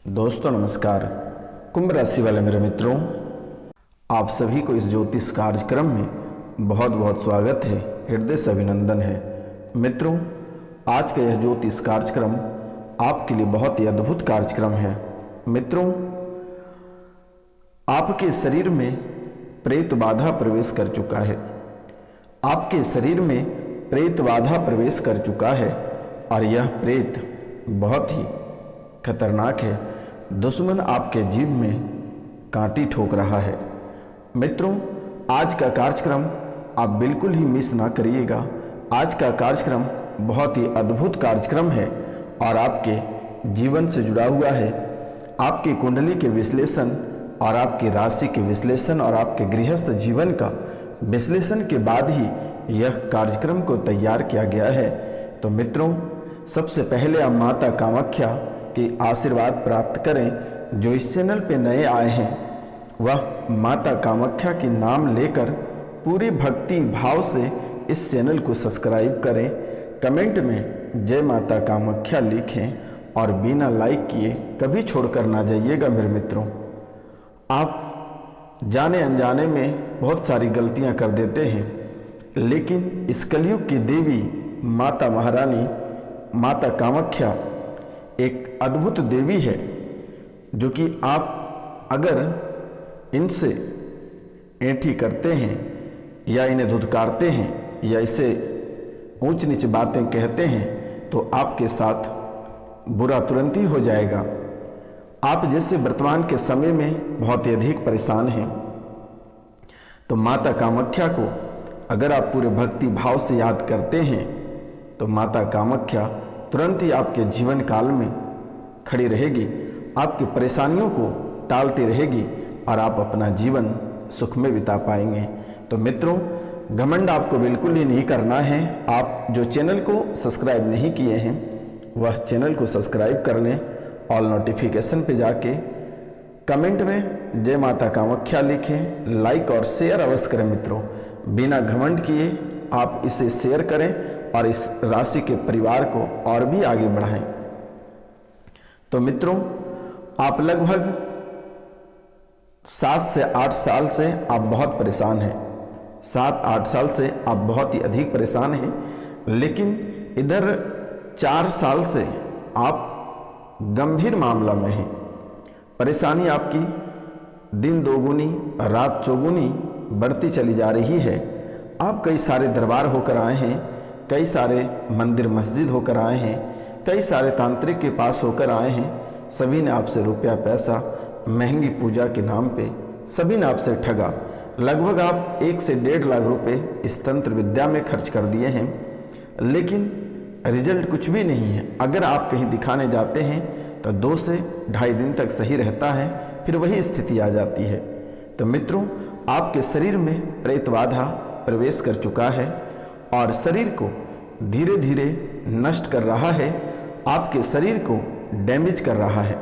दोस्तों नमस्कार। कुंभ राशि वाले मेरे मित्रों, आप सभी को इस ज्योतिष कार्यक्रम में बहुत बहुत स्वागत है, हृदय से अभिनंदन है। मित्रों, आज का यह ज्योतिष कार्यक्रम आपके लिए बहुत ही अद्भुत कार्यक्रम है। मित्रों, आपके शरीर में प्रेत बाधा प्रवेश कर चुका है। आपके शरीर में प्रेत बाधा प्रवेश कर चुका है और यह प्रेत बहुत ही खतरनाक है। दुश्मन आपके जीव में कांटी ठोक रहा है। मित्रों, आज का कार्यक्रम आप बिल्कुल ही मिस ना करिएगा। आज का कार्यक्रम बहुत ही अद्भुत कार्यक्रम है और आपके जीवन से जुड़ा हुआ है। आपकी कुंडली के विश्लेषण और आपकी राशि के विश्लेषण और आपके गृहस्थ जीवन का विश्लेषण के बाद ही यह कार्यक्रम को तैयार किया गया है। तो मित्रों, सबसे पहले आप माता कामाख्या के आशीर्वाद प्राप्त करें। जो इस चैनल पे नए आए हैं वह माता कामाख्या के नाम लेकर पूरी भक्ति भाव से इस चैनल को सब्सक्राइब करें। कमेंट में जय माता कामाख्या लिखें और बिना लाइक किए कभी छोड़कर ना जाइएगा मेरे मित्रों। आप जाने अनजाने में बहुत सारी गलतियां कर देते हैं, लेकिन इस कलयुग की देवी माता महारानी माता कामाख्या एक अद्भुत देवी है, जो कि आप अगर इनसे ऐंठी करते हैं या इन्हें धुतकारते हैं या इसे ऊंच नीच बातें कहते हैं तो आपके साथ बुरा तुरंत ही हो जाएगा। आप जैसे वर्तमान के समय में बहुत ही अधिक परेशान हैं, तो माता कामाख्या को अगर आप पूरे भक्ति भाव से याद करते हैं तो माता कामाख्या तुरंत ही आपके जीवन काल में खड़ी रहेगी, आपकी परेशानियों को टालती रहेगी और आप अपना जीवन सुख में बिता पाएंगे। तो मित्रों, घमंड आपको बिल्कुल ही नहीं करना है। आप जो चैनल को सब्सक्राइब नहीं किए हैं वह चैनल को सब्सक्राइब कर लें। ऑल नोटिफिकेशन पे जाके कमेंट में जय माता कामाख्या लिखें, लाइक और शेयर अवश्य करें। मित्रों, बिना घमंड किए आप इसे शेयर करें और इस राशि के परिवार को और भी आगे बढ़ाएं। तो मित्रों, आप लगभग 7 से 8 साल से आप बहुत परेशान हैं। 7-8 साल से आप बहुत ही अधिक परेशान हैं, लेकिन इधर 4 साल से आप गंभीर मामला में हैं। परेशानी आपकी दिन दोगुनी रात चौगुनी बढ़ती चली जा रही है। आप कई सारे दरबार होकर आए हैं, कई सारे मंदिर मस्जिद होकर आए हैं, कई सारे तांत्रिक के पास होकर आए हैं। सभी ने आपसे रुपया पैसा महंगी पूजा के नाम पे सभी ने आपसे ठगा। लगभग आप 1 से 1.5 लाख रुपए इस तंत्र विद्या में खर्च कर दिए हैं, लेकिन रिजल्ट कुछ भी नहीं है। अगर आप कहीं दिखाने जाते हैं तो 2 से ढाई दिन तक सही रहता है, फिर वही स्थिति आ जाती है। तो मित्रों, आपके शरीर में प्रेत बाधा प्रवेश कर चुका है और शरीर को धीरे धीरे नष्ट कर रहा है, आपके शरीर को डैमेज कर रहा है।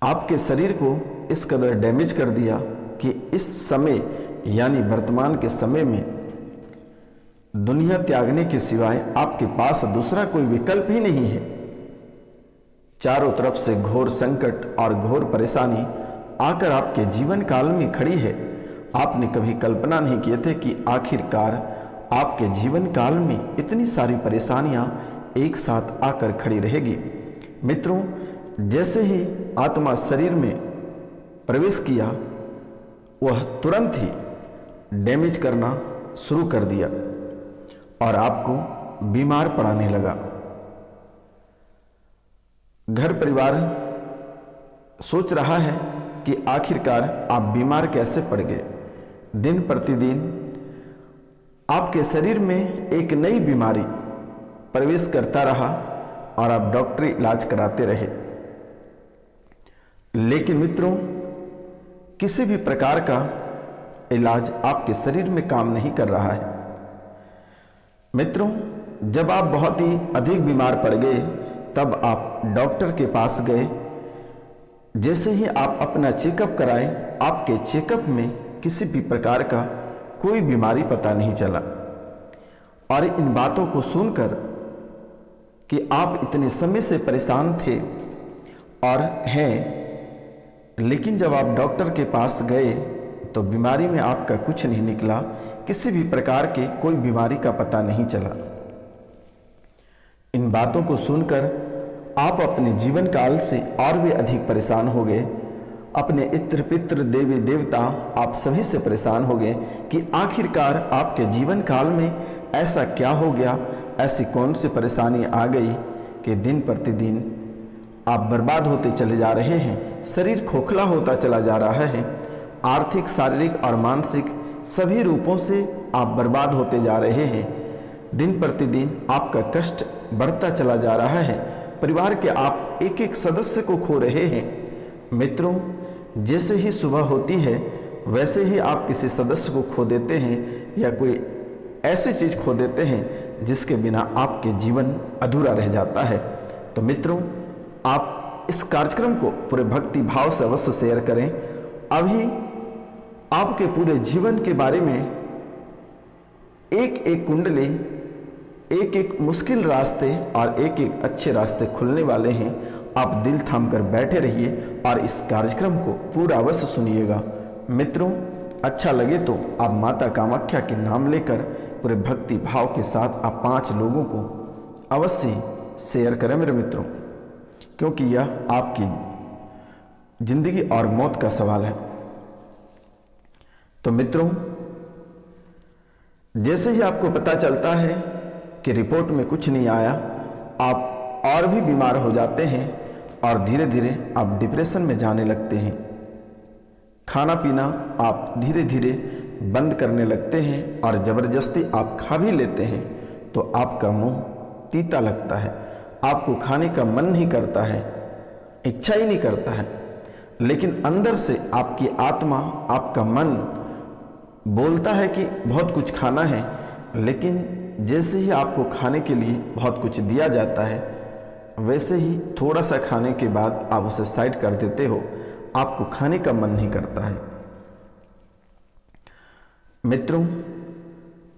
आपके शरीर को इस कदर डैमेज कर दिया कि इस समय यानी वर्तमान के समय में दुनिया त्यागने के सिवाय आपके पास दूसरा कोई विकल्प ही नहीं है। चारों तरफ से घोर संकट और घोर परेशानी आकर आपके जीवन काल में खड़ी है। आपने कभी कल्पना नहीं किए थे कि आखिरकार आपके जीवन काल में इतनी सारी परेशानियां एक साथ आकर खड़ी रहेगी। मित्रों, जैसे ही आत्मा शरीर में प्रवेश किया वह तुरंत ही डैमेज करना शुरू कर दिया और आपको बीमार पड़ाने लगा। घर परिवार सोच रहा है कि आखिरकार आप बीमार कैसे पड़ गए। दिन प्रतिदिन आपके शरीर में एक नई बीमारी प्रवेश करता रहा और आप डॉक्टरी इलाज कराते रहे, लेकिन मित्रों किसी भी प्रकार का इलाज आपके शरीर में काम नहीं कर रहा है। मित्रों, जब आप बहुत ही अधिक बीमार पड़ गए तब आप डॉक्टर के पास गए। जैसे ही आप अपना चेकअप कराएं, आपके चेकअप में किसी भी प्रकार का कोई बीमारी पता नहीं चला। और इन बातों को सुनकर कि आप इतने समय से परेशान थे, और हैं, लेकिन जब आप डॉक्टर के पास गए तो बीमारी में आपका कुछ नहीं निकला, किसी भी प्रकार के कोई बीमारी का पता नहीं चला। इन बातों को सुनकर आप अपने जीवन काल से और भी अधिक परेशान हो गए। अपने इत्र पित्र देवी देवता आप सभी से परेशान हो गए कि आखिरकार आपके जीवन काल में ऐसा क्या हो गया, ऐसी कौन सी परेशानी आ गई कि दिन प्रतिदिन आप बर्बाद होते चले जा रहे हैं, शरीर खोखला होता चला जा रहा है, आर्थिक, शारीरिक और मानसिक सभी रूपों से आप बर्बाद होते जा रहे हैं। दिन प्रतिदिन आपका कष्ट बढ़ता चला जा रहा है, परिवार के आप एक एक सदस्य को खो रहे हैं। मित्रों, जैसे ही सुबह होती है वैसे ही आप किसी सदस्य को खो देते हैं या कोई ऐसी चीज खो देते हैं जिसके बिना आपके जीवन अधूरा रह जाता है। तो मित्रों, आप इस कार्यक्रम को पूरे भक्ति भाव से अवश्य शेयर करें। अभी आपके पूरे जीवन के बारे में एक एक कुंडली, एक एक मुश्किल रास्ते और एक एक अच्छे रास्ते खुलने वाले हैं। आप दिल थाम कर बैठे रहिए और इस कार्यक्रम को पूरा अवश्य सुनिएगा। मित्रों, अच्छा लगे तो आप माता कामाख्या के नाम लेकर पूरे भक्ति भाव के साथ आप 5 लोगों को अवश्य शेयर करें मेरे मित्रों, क्योंकि यह आपकी जिंदगी और मौत का सवाल है। तो मित्रों, जैसे ही आपको पता चलता है कि रिपोर्ट में कुछ नहीं आया, आप और भी बीमार हो जाते हैं और धीरे धीरे आप डिप्रेशन में जाने लगते हैं। खाना पीना आप धीरे धीरे बंद करने लगते हैं और ज़बरदस्ती आप खा भी लेते हैं तो आपका मुंह तीता लगता है, आपको खाने का मन नहीं करता है, इच्छा ही नहीं करता है। लेकिन अंदर से आपकी आत्मा, आपका मन बोलता है कि बहुत कुछ खाना है, लेकिन जैसे ही आपको खाने के लिए बहुत कुछ दिया जाता है वैसे ही थोड़ा सा खाने के बाद आप उसे साइड कर देते हो, आपको खाने का मन नहीं करता है। मित्रों,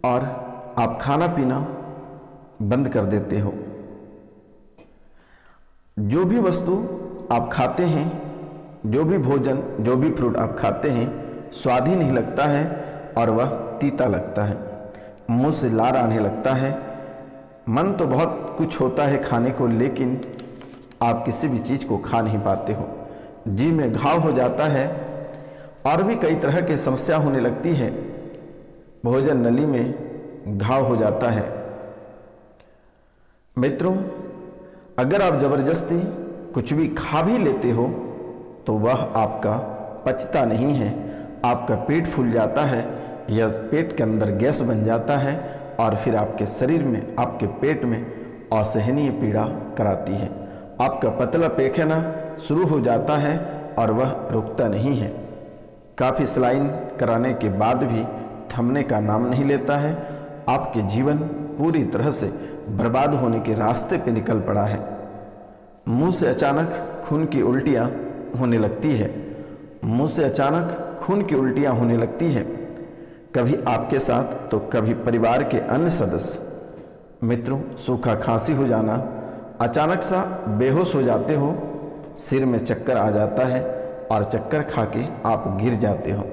और आप खाना पीना बंद कर देते हो। जो भी वस्तु आप खाते हैं, जो भी भोजन, जो भी फ्रूट आप खाते हैं, स्वाद ही नहीं लगता है और वह तीता लगता है, मुंह से लार आने लगता है। मन तो बहुत कुछ होता है खाने को, लेकिन आप किसी भी चीज़ को खा नहीं पाते हो। जी में घाव हो जाता है और भी कई तरह की समस्या होने लगती है। भोजन नली में घाव हो जाता है। मित्रों, अगर आप जबरदस्ती कुछ भी खा भी लेते हो तो वह आपका पचता नहीं है, आपका पेट फूल जाता है या पेट के अंदर गैस बन जाता है और फिर आपके शरीर में, आपके पेट में असहनीय पीड़ा कराती है। आपका पतला पैखाना शुरू हो जाता है और वह रुकता नहीं है। काफ़ी सलाइन कराने के बाद भी थमने का नाम नहीं लेता है। आपके जीवन पूरी तरह से बर्बाद होने के रास्ते पे निकल पड़ा है। मुंह से अचानक खून की उल्टियाँ होने लगती है, मुंह से अचानक खून की उल्टियाँ होने लगती है, कभी आपके साथ तो कभी परिवार के अन्य सदस्य। मित्रों, सूखा खांसी हो जाना, अचानक सा बेहोश हो जाते हो, सिर में चक्कर आ जाता है और चक्कर खा के आप गिर जाते हो,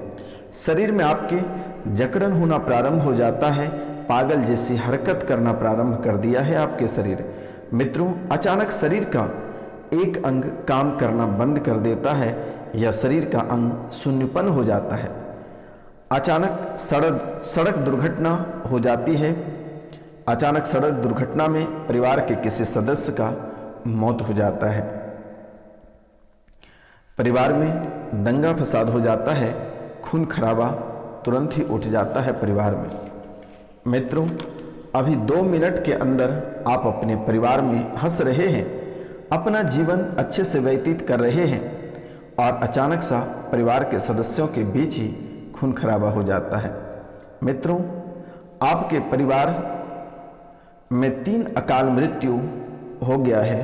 शरीर में आपके जकड़न होना प्रारंभ हो जाता है, पागल जैसी हरकत करना प्रारंभ कर दिया है आपके शरीर। मित्रों, अचानक शरीर का एक अंग काम करना बंद कर देता है या शरीर का अंग शून्यपन हो जाता है। अचानक सड़क दुर्घटना हो जाती है। अचानक सड़क दुर्घटना में परिवार के किसी सदस्य का मौत हो जाता है। परिवार में दंगा फसाद हो जाता है, खून खराबा तुरंत ही उठ जाता है परिवार में। मित्रों, अभी 2 मिनट के अंदर आप अपने परिवार में हंस रहे हैं, अपना जीवन अच्छे से व्यतीत कर रहे हैं और अचानक सा परिवार के सदस्यों के बीच ही खून खराबा हो जाता है। मित्रों, आपके परिवार में 3 अकाल मृत्यु हो गया है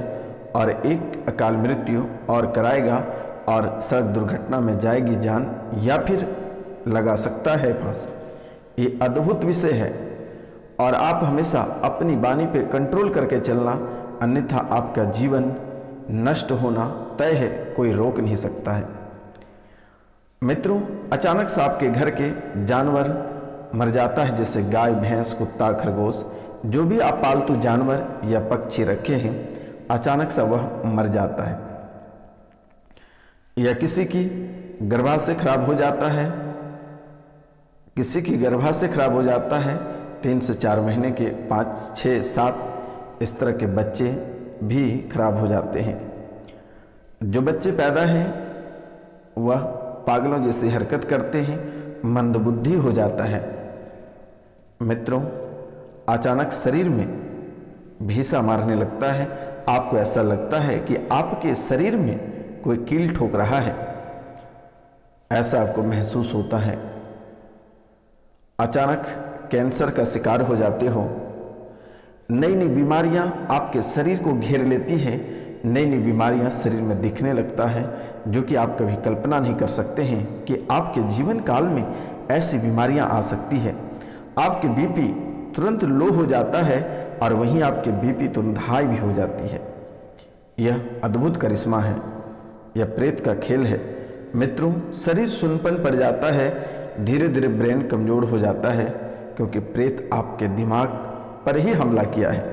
और 1 अकाल मृत्यु और कराएगा और सड़क दुर्घटना में जाएगी जान या फिर लगा सकता है फांसी। ये अद्भुत विषय है और आप हमेशा अपनी वाणी पे कंट्रोल करके चलना, अन्यथा आपका जीवन नष्ट होना तय है, कोई रोक नहीं सकता है। मित्रों, अचानक से आपके घर के जानवर मर जाता है, जैसे गाय, भैंस, कुत्ता, खरगोश, जो भी आप पालतू जानवर या पक्षी रखे हैं, अचानक से वह मर जाता है। या किसी की गर्भाशय खराब हो जाता है, किसी की गर्भाशय खराब हो जाता है, 3 से 4 महीने के 5, 6, 7 इस तरह के बच्चे भी खराब हो जाते हैं। जो बच्चे पैदा हैं वह पागलों जैसी हरकत करते हैं, मंदबुद्धि हो जाता है। मित्रों, अचानक शरीर में भीसा मारने लगता है, आपको ऐसा लगता है कि आपके शरीर में कोई कील ठोक रहा है, ऐसा आपको महसूस होता है। अचानक कैंसर का शिकार हो जाते हो, नई नई बीमारियां आपके शरीर को घेर लेती हैं, नई नई बीमारियां शरीर में दिखने लगता है, जो कि आप कभी कल्पना नहीं कर सकते हैं कि आपके जीवन काल में ऐसी बीमारियां आ सकती है। आपके बीपी तुरंत लो हो जाता है और वहीं आपके बीपी तुरंत हाई भी हो जाती है। यह अद्भुत करिश्मा है, यह प्रेत का खेल है। मित्रों, शरीर सुनपन पड़ जाता है, धीरे धीरे ब्रेन कमजोर हो जाता है, क्योंकि प्रेत आपके दिमाग पर ही हमला किया है।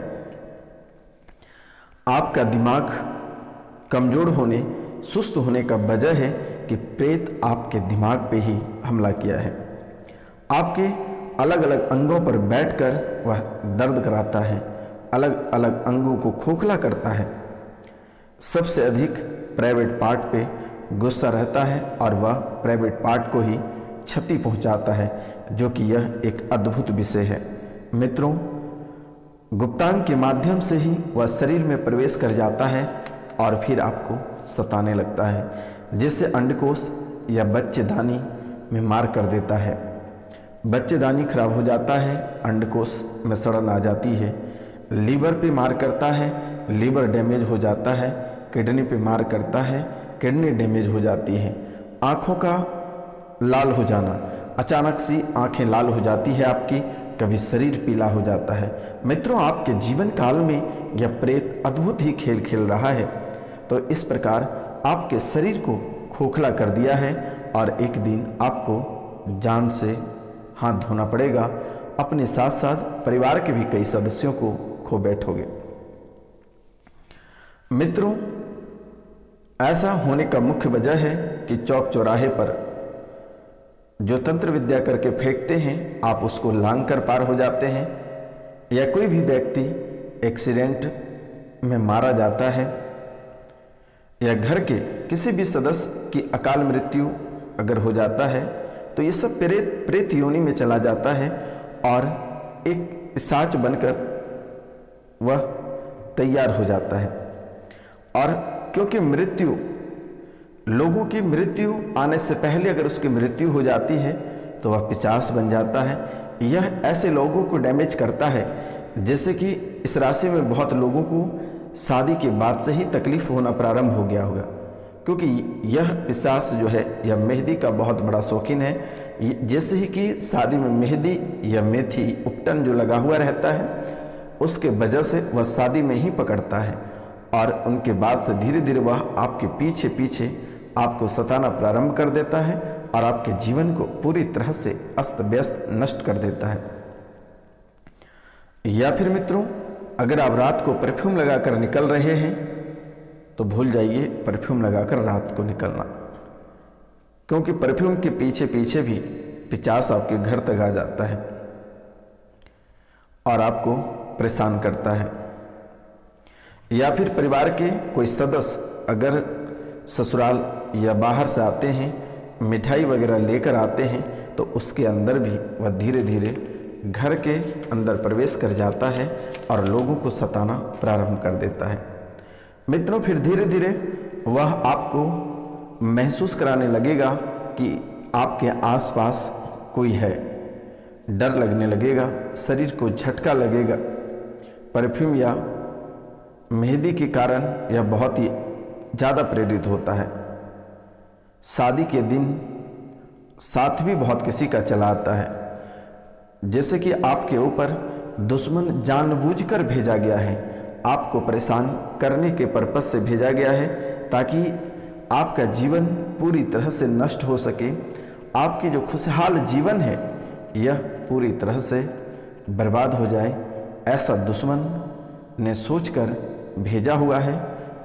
आपका दिमाग कमजोर होने, सुस्त होने का वजह है कि प्रेत आपके दिमाग पे ही हमला किया है। आपके अलग अलग अंगों पर बैठकर वह दर्द कराता है, अलग अलग अंगों को खोखला करता है। सबसे अधिक प्राइवेट पार्ट पे गुस्सा रहता है और वह प्राइवेट पार्ट को ही क्षति पहुंचाता है, जो कि यह एक अद्भुत विषय है। मित्रों, गुप्तांग के माध्यम से ही वह शरीर में प्रवेश कर जाता है और फिर आपको सताने लगता है, जिससे अंडकोश या बच्चेदानी में मार कर देता है। बच्चेदानी खराब हो जाता है, अंडकोश में सड़न आ जाती है, लीवर पे मार करता है, लीवर डैमेज हो जाता है, किडनी पे मार करता है, किडनी डैमेज हो जाती है। आँखों का लाल हो जाना, अचानक सी आंखें लाल हो जाती है आपकी, कभी शरीर पीला हो जाता है। मित्रों, आपके जीवन काल में यह प्रेत अद्भुत ही खेल खेल रहा है। तो इस प्रकार आपके शरीर को खोखला कर दिया है और एक दिन आपको जान से हाथ धोना पड़ेगा, अपने साथ साथ परिवार के भी कई सदस्यों को खो बैठोगे। मित्रों, ऐसा होने का मुख्य वजह है कि चौक चौराहे पर जो तंत्र विद्या करके फेंकते हैं, आप उसको लांग कर पार हो जाते हैं, या कोई भी व्यक्ति एक्सीडेंट में मारा जाता है, या घर के किसी भी सदस्य की अकाल मृत्यु अगर हो जाता है, तो ये सब प्रेत योनि में चला जाता है और एक पिशाच बनकर वह तैयार हो जाता है। और क्योंकि मृत्यु, लोगों की मृत्यु आने से पहले अगर उसकी मृत्यु हो जाती है तो वह पिशाच बन जाता है। यह ऐसे लोगों को डैमेज करता है, जैसे कि इस राशि में बहुत लोगों को शादी के बाद से ही तकलीफ होना प्रारंभ हो गया होगा, क्योंकि यह पिशाच जो है यह मेहंदी का बहुत बड़ा शौकीन है। जैसे ही कि शादी में मेहंदी या मेथी उपटन जो लगा हुआ रहता है, उसके वजह से वह शादी में ही पकड़ता है और उनके बाद से धीरे धीरे वह आपके पीछे पीछे आपको सताना प्रारंभ कर देता है और आपके जीवन को पूरी तरह से अस्त व्यस्त नष्ट कर देता है। या फिर मित्रों, अगर आप रात को परफ्यूम लगाकर निकल रहे हैं तो भूल जाइए परफ्यूम लगाकर रात को निकलना, क्योंकि परफ्यूम के पीछे पीछे भी पिशाच आपके घर तक आ जाता है और आपको परेशान करता है। या फिर परिवार के कोई सदस्य अगर ससुराल या बाहर से आते हैं, मिठाई वगैरह लेकर आते हैं, तो उसके अंदर भी वह धीरे धीरे घर के अंदर प्रवेश कर जाता है और लोगों को सताना प्रारंभ कर देता है। मित्रों, फिर धीरे धीरे वह आपको महसूस कराने लगेगा कि आपके आसपास कोई है, डर लगने लगेगा, शरीर को झटका लगेगा। परफ्यूम या मेहंदी के कारण यह बहुत ही ज़्यादा प्रेरित होता है। शादी के दिन साथ भी बहुत किसी का चला आता है, जैसे कि आपके ऊपर दुश्मन जानबूझकर भेजा गया है, आपको परेशान करने के पर्पस से भेजा गया है, ताकि आपका जीवन पूरी तरह से नष्ट हो सके। आपकी जो खुशहाल जीवन है यह पूरी तरह से बर्बाद हो जाए, ऐसा दुश्मन ने सोचकर भेजा हुआ है।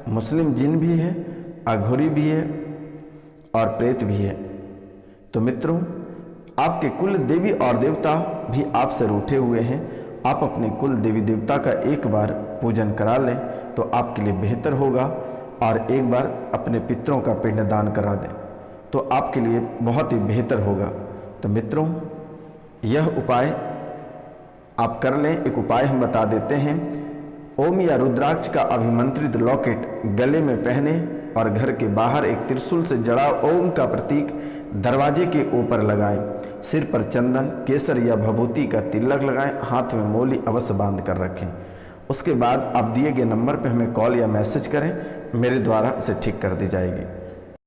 मुस्लिम जिन भी है, अघोरी भी है और प्रेत भी है। तो मित्रों, आपके कुल देवी और देवता भी आपसे रूठे हुए हैं। आप अपने कुल देवी देवता का एक बार पूजन करा लें तो आपके लिए बेहतर होगा, और एक बार अपने पितरों का पिंडदान करा दें तो आपके लिए बहुत ही बेहतर होगा। तो मित्रों, यह उपाय आप कर लें। एक उपाय हम बता देते हैं। ओम या रुद्राक्ष का अभिमंत्रित लॉकेट गले में पहने और घर के बाहर एक त्रिशूल से जड़ा ओम का प्रतीक दरवाजे के ऊपर लगाएं। सिर पर चंदन, केसर या भभूति का तिलक लगाएं। हाथ में मौली अवश्य बांध कर रखें। उसके बाद आप दिए गए नंबर पर हमें कॉल या मैसेज करें, मेरे द्वारा उसे ठीक कर दी जाएगी।